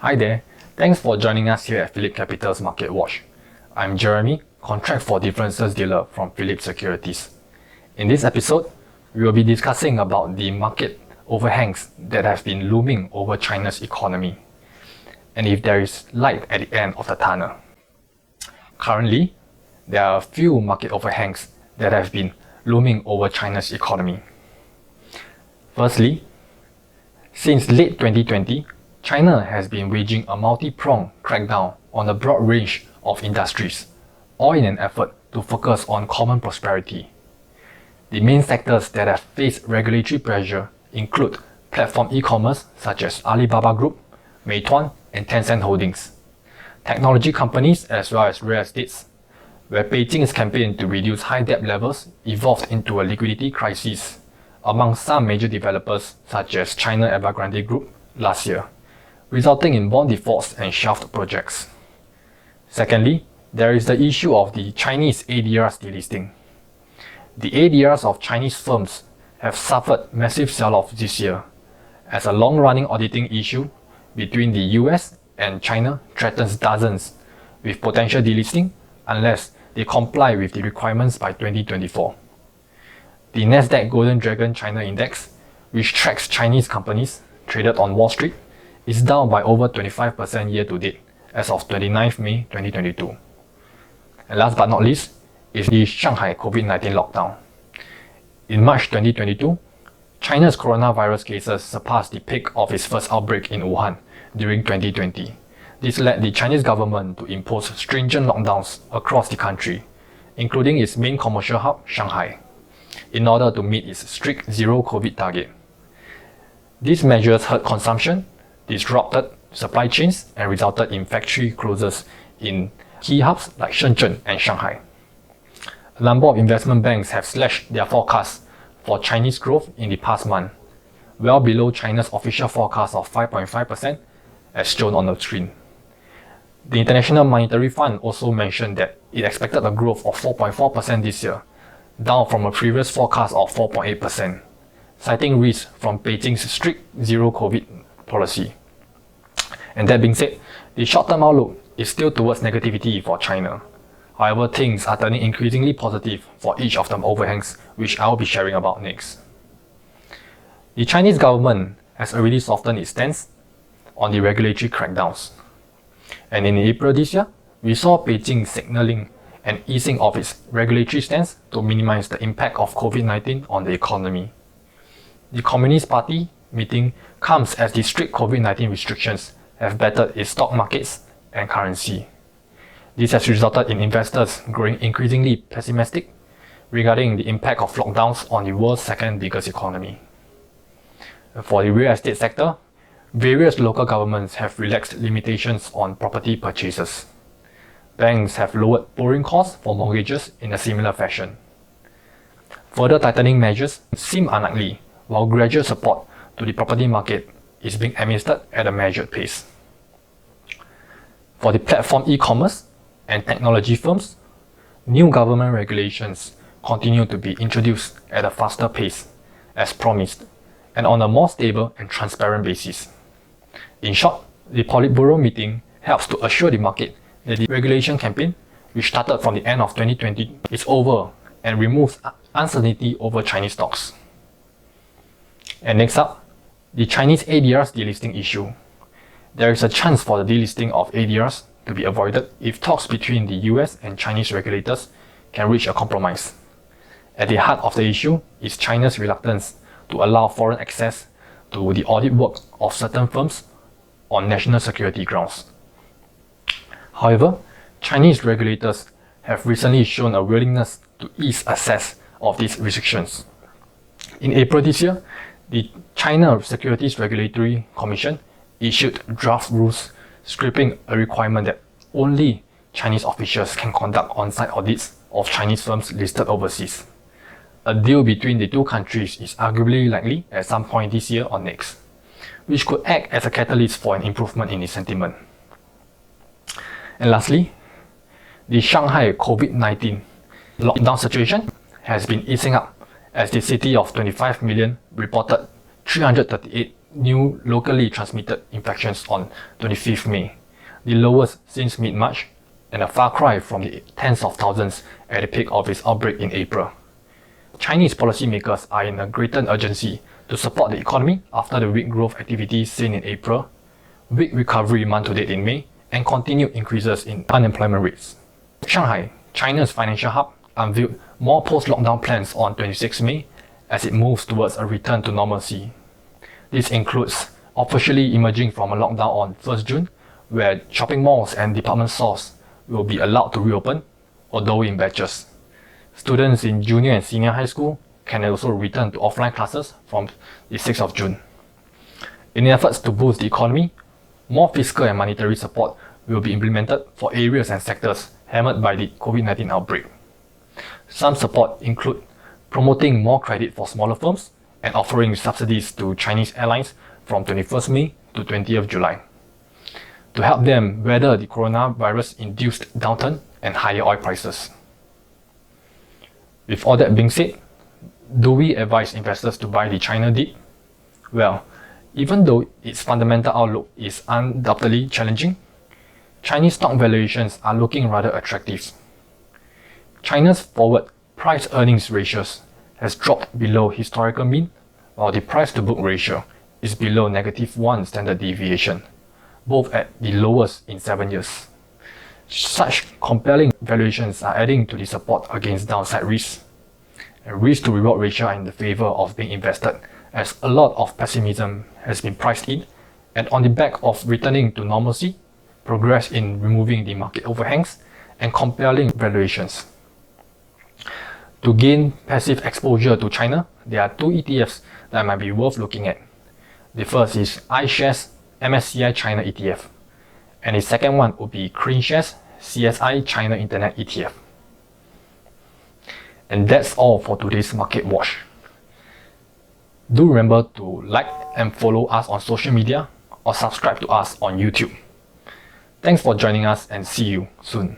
Hi there, thanks for joining us here at PhillipCapital's Market Watch. I'm Jeremy, Contract for Differences Dealer from Phillip Securities. In this episode, we will be discussing about the market overhangs that have been looming over China's economy, and if there is light at the end of the tunnel. Currently, there are a few market overhangs that have been looming over China's economy. Firstly, since late 2020, China has been waging a multi-pronged crackdown on a broad range of industries, all in an effort to focus on common prosperity. The main sectors that have faced regulatory pressure include platform e-commerce such as Alibaba Group, Meituan, and Tencent Holdings, technology companies as well as real estates, where Beijing's campaign to reduce high debt levels evolved into a liquidity crisis among some major developers such as China Evergrande Group last year, resulting in bond defaults and shelved projects. Secondly, there is the issue of the Chinese ADRs delisting. The ADRs of Chinese firms have suffered massive sell-off this year, as a long-running auditing issue between the US and China threatens dozens with potential delisting unless they comply with the requirements by 2024. The Nasdaq Golden Dragon China Index, which tracks Chinese companies traded on Wall Street, is down by over 25% year-to-date as of 29th May 2022. And last but not least is the Shanghai COVID-19 lockdown. In March 2022, China's coronavirus cases surpassed the peak of its first outbreak in Wuhan during 2020. This led the Chinese government to impose stringent lockdowns across the country, including its main commercial hub, Shanghai, in order to meet its strict zero-COVID target. These measures hurt consumption, disrupted supply chains, and resulted in factory closures in key hubs like Shenzhen and Shanghai. A number of investment banks have slashed their forecasts for Chinese growth in the past month, well below China's official forecast of 5.5% as shown on the screen. The International Monetary Fund also mentioned that it expected a growth of 4.4% this year, down from a previous forecast of 4.8%, citing risks from Beijing's strict zero-COVID policy. And that being said, the short-term outlook is still towards negativity for China. However, things are turning increasingly positive for each of the overhangs, which I'll be sharing about next. The Chinese government has already softened its stance on the regulatory crackdowns. And in April this year, we saw Beijing signaling an easing of its regulatory stance to minimize the impact of COVID-19 on the economy. The Communist Party meeting comes as the strict COVID-19 restrictions have battered its stock markets and currency. This has resulted in investors growing increasingly pessimistic regarding the impact of lockdowns on the world's second biggest economy. For the real estate sector, various local governments have relaxed limitations on property purchases. Banks have lowered borrowing costs for mortgages in a similar fashion. Further tightening measures seem unlikely, while gradual support to the property market is being administered at a measured pace. For the platform e-commerce and technology firms, new government regulations continue to be introduced at a faster pace, as promised, and on a more stable and transparent basis. In short, the Politburo meeting helps to assure the market that the regulation campaign, which started from the end of 2020, is over and removes uncertainty over Chinese stocks. And next up, the Chinese ADRs delisting issue. There is a chance for the delisting of ADRs to be avoided if talks between the US and Chinese regulators can reach a compromise. At the heart of the issue is China's reluctance to allow foreign access to the audit work of certain firms on national security grounds. However, Chinese regulators have recently shown a willingness to ease access of these restrictions. In April this year, the China Securities Regulatory Commission issued draft rules scrapping a requirement that only Chinese officials can conduct on-site audits of Chinese firms listed overseas. A deal between the two countries is arguably likely at some point this year or next, which could act as a catalyst for an improvement in the sentiment. And lastly, the Shanghai COVID-19 lockdown situation has been easing up as the city of 25 million reported 338 new locally transmitted infections on 25th May, the lowest since mid-March, and a far cry from the tens of thousands at the peak of its outbreak in April. Chinese policymakers are in a greater urgency to support the economy after the weak growth activity seen in April, weak recovery month-to-date in May, and continued increases in unemployment rates. Shanghai, China's financial hub, unveiled more post-lockdown plans on 26 May as it moves towards a return to normalcy. This includes officially emerging from a lockdown on 1st June, where shopping malls and department stores will be allowed to reopen, although in batches. Students in junior and senior high school can also return to offline classes from the 6th of June. In efforts to boost the economy, more fiscal and monetary support will be implemented for areas and sectors hammered by the COVID-19 outbreak. Some support include promoting more credit for smaller firms and offering subsidies to Chinese airlines from 21st May to 20th July to help them weather the coronavirus-induced downturn and higher oil prices. With all that being said, do we advise investors to buy the China dip? Well, even though its fundamental outlook is undoubtedly challenging, Chinese stock valuations are looking rather attractive. China's forward price-earnings ratios has dropped below historical mean, while the price-to-book ratio is below -1 standard deviation, both at the lowest in 7 years. Such compelling valuations are adding to the support against downside risks. And risk-to-reward ratio are in the favor of being invested, as a lot of pessimism has been priced in, and on the back of returning to normalcy, progress in removing the market overhangs, and compelling valuations. To gain passive exposure to China, there are two ETFs that might be worth looking at. The first is iShares MSCI China ETF, and the second one would be CleanShares CSI China Internet ETF. And that's all for today's Market Watch. Do remember to like and follow us on social media or subscribe to us on YouTube. Thanks for joining us and see you soon.